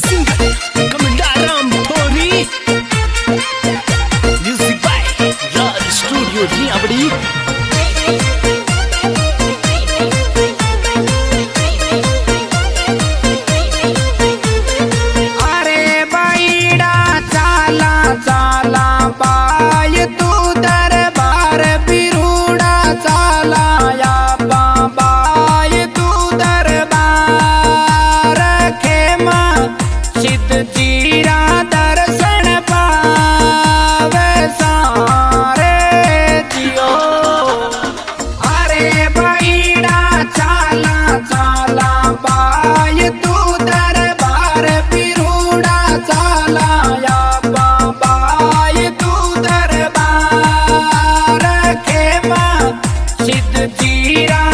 Singer Kamandaram Thori. Music by Raj Studio Dhiyabadi. अरे बाईडा चाला चाला बाय तू दरबार बिरुडा चाला या बाय तू दरबार खेमा सिद्ध जीरा दर्शन पावे सारे जियो। अरे बाईडा चाला चाला बाय तू दरबार बिरुडा चाला या बाय तू दरबार खेमा सिद्ध जीरा